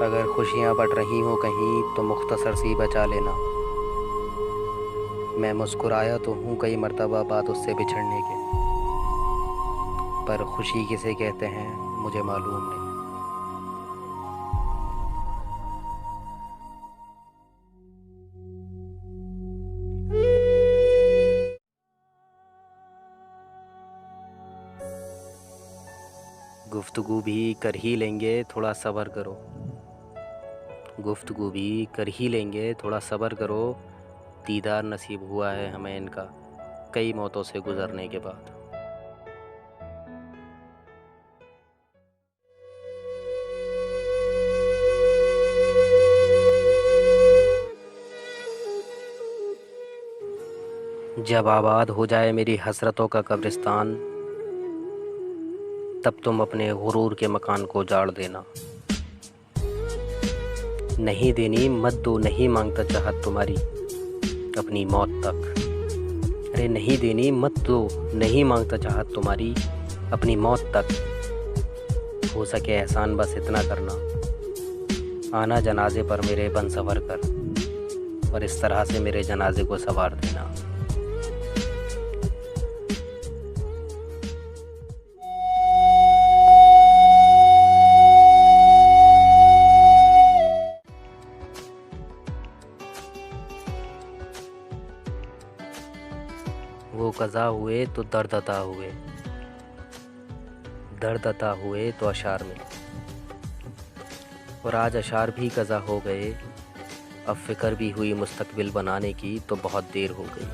अगर खुशियाँ बढ़ रही हों कहीं तो मुख्तसर सी बचा लेना। मैं मुस्कुराया तो हूँ कई मर्तबा बाद उससे बिछड़ने के, पर खुशी किसे कहते हैं मुझे मालूम नहीं। गुफ्तगू भी कर ही लेंगे, थोड़ा सब्र करो। गुफ्तगू भी कर ही लेंगे, थोड़ा सब्र करो। दीदार नसीब हुआ है हमें इनका कई मौतों से गुज़रने के बाद। जब आबाद हो जाए मेरी हसरतों का कब्रिस्तान, तब तुम अपने गुरूर के मकान को उजाड़ देना। नहीं देनी मत दो, नहीं मांगता चाहत तुम्हारी अपनी मौत तक। अरे नहीं देनी मत दो, नहीं मांगता चाहत तुम्हारी अपनी मौत तक। हो सके एहसान बस इतना करना, आना जनाजे पर मेरे बन सवर कर, और इस तरह से मेरे जनाजे को सवार देना। वो कज़ा हुए तो दर्द अता हुए, दर्द अता हुए तो अशार में, और आज अशार भी कज़ा हो गए। अब फ़िक्र भी हुई मुस्तकबिल बनाने की तो बहुत देर हो गई।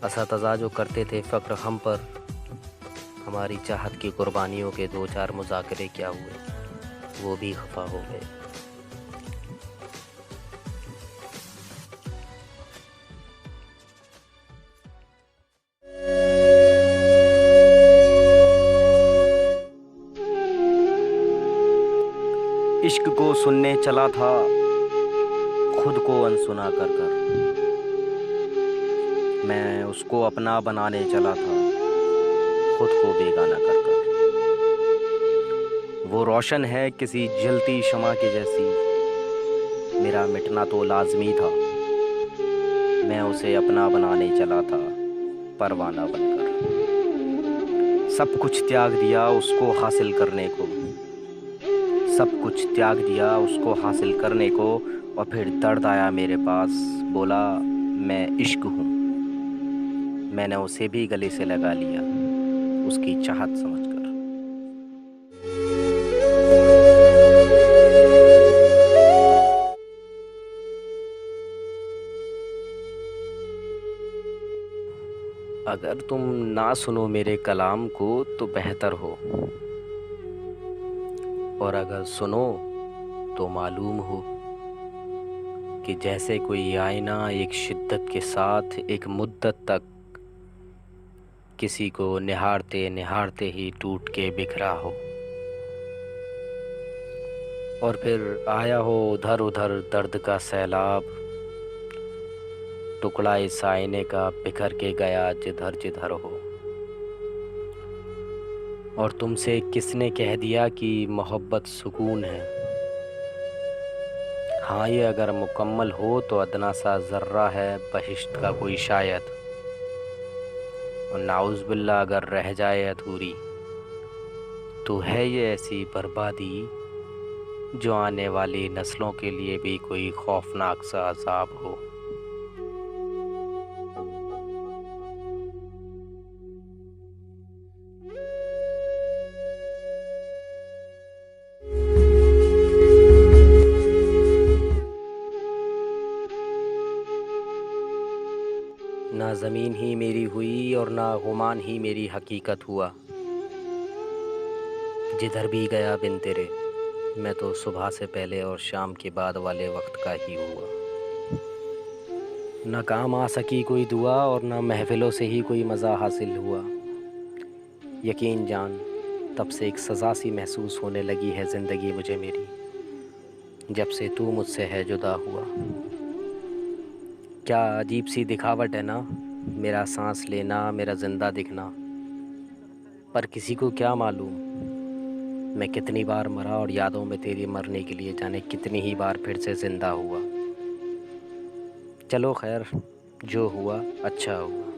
असातिज़ा जो करते थे फ़क्र हम पर, हमारी चाहत की कुर्बानियों के दो चार मुज़ाकरे क्या हुए, वो भी खफा हो गए। इश्क को सुनने चला था खुद को अनसुना कर कर, मैं उसको अपना बनाने चला था खुद को बेगाना कर कर। वो रोशन है किसी जलती शमा की जैसी, मेरा मिटना तो लाजमी था। मैं उसे अपना बनाने चला था परवाना बनकर। सब कुछ त्याग दिया उसको हासिल करने को, सब कुछ त्याग दिया उसको हासिल करने को, और फिर दर्द आया मेरे पास, बोला मैं इश्क हूँ। मैंने उसे भी गले से लगा लिया उसकी चाहत समझकर। अगर तुम ना सुनो मेरे कलाम को तो बेहतर हो, और अगर सुनो तो मालूम हो कि जैसे कोई आईना एक शिद्दत के साथ एक मुद्दत तक किसी को निहारते निहारते ही टूट के बिखरा हो, और फिर आया हो उधर उधर दर्द का सैलाब, टुकड़ा इस आईने का बिखर के गया जिधर जिधर हो। और तुमसे किसने कह दिया कि मोहब्बत सुकून है? हाँ, ये अगर मुकम्मल हो तो अदना सा ज़र्रा है बहिश्त का कोई शायद, और नाउज़ बिल्ला अगर रह जाए अधूरी तो है ये ऐसी बर्बादी जो आने वाली नस्लों के लिए भी कोई खौफनाक सा अज़ाब हो। ना ज़मीन ही मेरी हुई और ना गुमान ही मेरी हकीकत हुआ, जिधर भी गया बिन तेरे मैं तो सुबह से पहले और शाम के बाद वाले वक्त का ही हुआ। न काम आ सकी कोई दुआ और न महफ़िलों से ही कोई मज़ा हासिल हुआ। यकीन जान तब से एक सज़ा सी महसूस होने लगी है ज़िंदगी मुझे मेरी, जब से तू मुझसे है जुदा हुआ। क्या अजीब सी दिखावट है ना, मेरा सांस लेना, मेरा ज़िंदा दिखना, पर किसी को क्या मालूम मैं कितनी बार मरा और यादों में तेरी मरने के लिए जाने कितनी ही बार फिर से ज़िंदा हुआ। चलो खैर, जो हुआ अच्छा हुआ।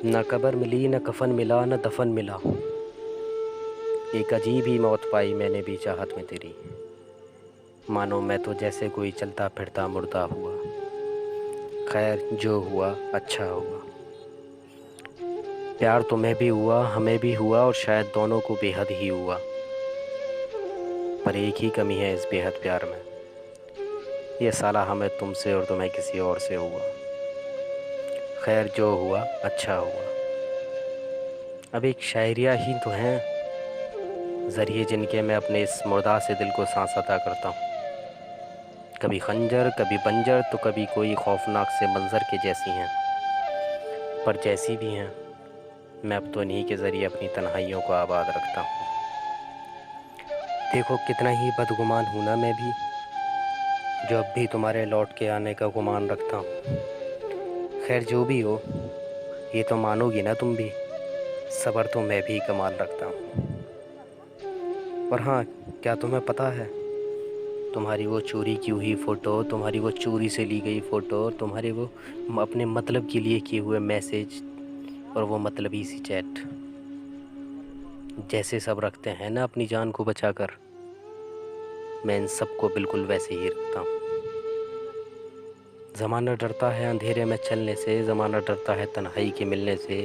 न कब्र मिली, न कफन मिला, न दफन मिला। एक अजीब ही मौत पाई मैंने भी चाहत में तेरी। मानो मैं तो जैसे कोई चलता फिरता मुर्दा हुआ। खैर जो हुआ अच्छा हुआ। प्यार तुम्हें भी हुआ, हमें भी हुआ, और शायद दोनों को बेहद ही हुआ। पर एक ही कमी है इस बेहद प्यार में, ये साला हमें तुमसे और तुम्हें किसी और से हुआ। खैर जो हुआ अच्छा हुआ। अब एक शायरिया ही तो हैं, ज़रिए जिनके मैं अपने इस मुर्दा से दिल को सांस अता करता हूँ। कभी खंजर, कभी बंजर, तो कभी कोई खौफनाक से मंजर के जैसी हैं। पर जैसी भी हैं, मैं अब तो इन्हीं के ज़रिए अपनी तन्हाइयों को आबाद रखता हूँ। देखो कितना ही बदगुमान हूँ ना मैं भी, जो अब भी तुम्हारे लौट के आने का गुमान रखता हूँ। खैर जो भी हो, ये तो मानोगी ना तुम भी, सब्र तो मैं भी कमाल रखता हूँ। और हाँ, क्या तुम्हें पता है, तुम्हारी वो चोरी की हुई फ़ोटो, तुम्हारी वो चोरी से ली गई फ़ोटो, तुम्हारे वो अपने मतलब के लिए किए हुए मैसेज, और वो मतलबी सी चैट, जैसे सब रखते हैं ना अपनी जान को बचाकर, मैं इन सबको बिल्कुल वैसे ही रखता हूँ। ज़माना डरता है अंधेरे में चलने से, ज़माना डरता है तन्हाई के मिलने से,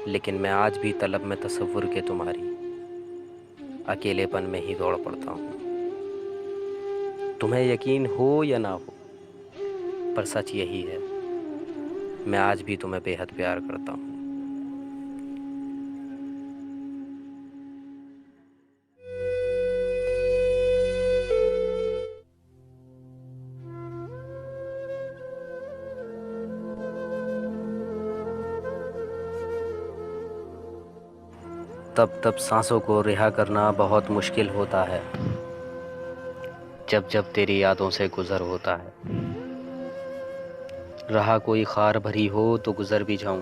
लेकिन मैं आज भी तलब में तसव्वुर के तुम्हारी अकेलेपन में ही दौड़ पड़ता हूँ। तुम्हें यकीन हो या ना हो, पर सच यही है, मैं आज भी तुम्हें बेहद प्यार करता हूँ। तब तब सांसों को रिहा करना बहुत मुश्किल होता है, जब जब तेरी यादों से गुज़र होता है। रहा कोई खार भरी हो तो गुज़र भी जाऊं,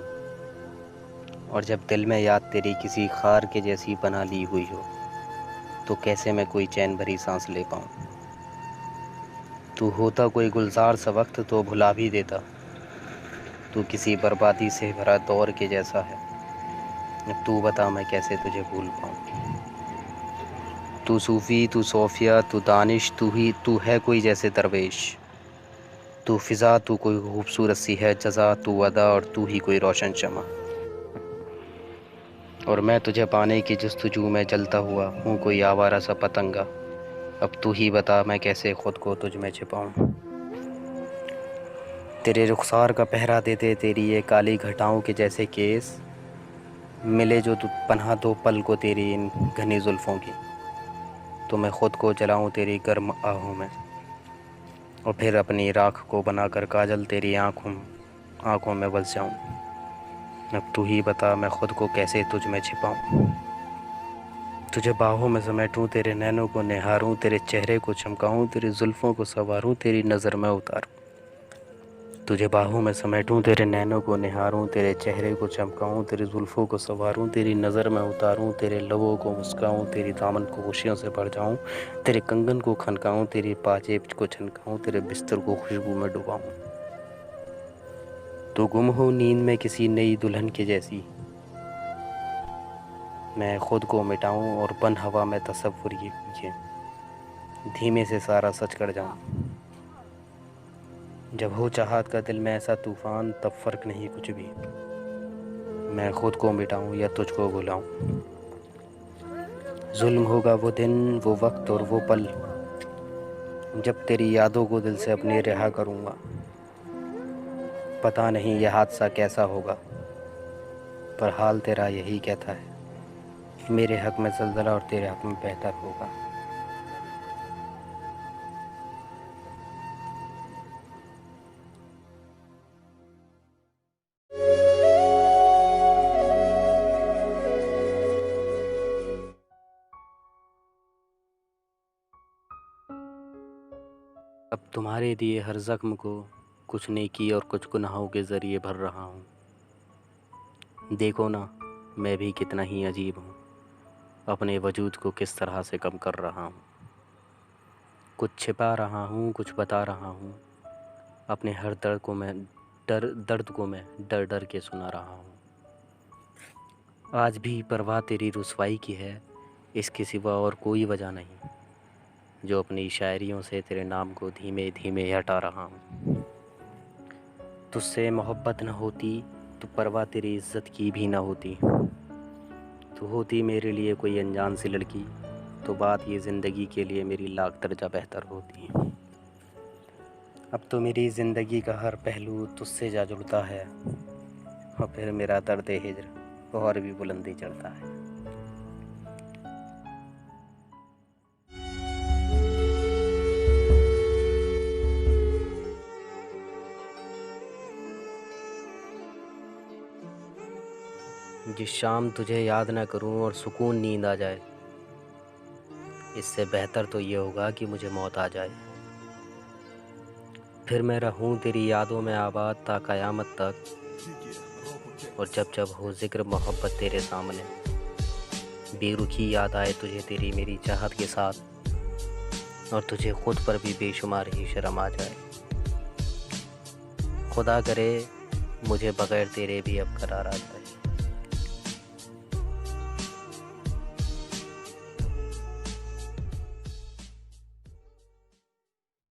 और जब दिल में याद तेरी किसी खार के जैसी बना ली हुई हो, तो कैसे मैं कोई चैन भरी सांस ले पाऊं। तू होता कोई गुलजार सा वक्त तो भुला भी देता, तू किसी बर्बादी से भरा दौर के जैसा है, अब तू बता मैं कैसे तुझे भूल पाऊं। तू सूफ़ी, तू सोफिया, तू दानिश, तू है कोई जैसे दरवेश। तू फ़िज़ा, तू कोई खूबसूरत सी है जज़ा, तू अदा और तू ही कोई रोशन शमा। और मैं तुझे पाने की जस्तजू में जलता हुआ हूँ कोई आवारा सा पतंगा, अब तू ही बता मैं कैसे ख़ुद को तुझ में छिपाऊँ। तेरे रुखसार का पहरा देते तेरी ये काली घटाओं के जैसे केस, मिले जो तू पनाह दो पल को तेरी इन घनी जुल्फ़ों की, तो मैं ख़ुद को जलाऊँ तेरी गर्म आहों में, और फिर अपनी राख को बनाकर काजल तेरी आँखों में बस जाऊँ। अब तू ही बता मैं ख़ुद को कैसे तुझ में छिपाऊँ। तुझे बाहों में समेटूँ, तेरे नैनों को निहारूँ, तेरे चेहरे को चमकाऊँ, तेरी जुल्फ़ों को संवारूँ, तेरी नज़र में उतारूँ। तुझे बाहों में समेटूँ, तेरे नैनों को निहारूँ, तेरे चेहरे को चमकाऊँ, तेरी जुल्फ़ों को संवारूँ, तेरी नज़र में उतारूँ, तेरे लबों को मुस्काऊँ, तेरी दामन को खुशियों से भर जाऊँ, तेरे कंगन को खनकाऊँ, तेरी पाजेब को छनकाऊँ, तेरे बिस्तर को खुशबू में डुबाऊँ। तो गुम हो नींद में किसी नई दुल्हन के जैसी, मैं ख़ुद को मिटाऊँ और बन हवा में तसव्वुर ये धीमे से सारा सच कर जाऊँ। जब हो चाहत का दिल में ऐसा तूफ़ान, तब फ़र्क नहीं कुछ भी, मैं ख़ुद को मिटाऊँ या तुझको भुलाऊँ। ज़ुल्म होगा वो दिन, वो वक्त और वो पल, जब तेरी यादों को दिल से अपने रिहा करूँगा। पता नहीं यह हादसा कैसा होगा, पर हाल तेरा यही कहता है, मेरे हक़ में ज़लज़ला और तेरे हक़ में बेहतर होगा। अब तुम्हारे दिए हर ज़ख्म को कुछ नेकी और कुछ गुनाहों के ज़रिए भर रहा हूँ। देखो ना, मैं भी कितना ही अजीब हूँ। अपने वजूद को किस तरह से कम कर रहा हूँ। कुछ छिपा रहा हूँ, कुछ बता रहा हूँ। अपने हर दर्द को मैं डर डर के सुना रहा हूँ। आज भी परवाह तेरी रुसवाई की है, इसके सिवा और कोई वजह नहीं, जो अपनी शायरियों से तेरे नाम को धीमे धीमे हटा रहा हूँ। तुझसे मोहब्बत न होती तो परवाह तेरी इज़्ज़त की भी न होती। तो होती मेरे लिए कोई अनजान सी लड़की, तो बात ये ज़िंदगी के लिए मेरी लाख दर्जा बेहतर होती। अब तो मेरी ज़िंदगी का हर पहलू तुझसे जा जुड़ता है, और फिर मेरा दर्द हिज्र और भी बुलंदी चढ़ता है। जिस शाम तुझे याद ना करूं और सुकून नींद आ जाए, इससे बेहतर तो ये होगा कि मुझे मौत आ जाए। फिर मैं रहूं तेरी यादों में आबाद ता क़यामत तक, और जब जब हो ज़िक्र मोहब्बत तेरे सामने, बेरुखी याद आए तुझे तेरी मेरी चाहत के साथ, और तुझे खुद पर भी बेशुमार ही शर्म आ जाए। खुदा करे मुझे बग़ैर तेरे भी अब करार आ जाए।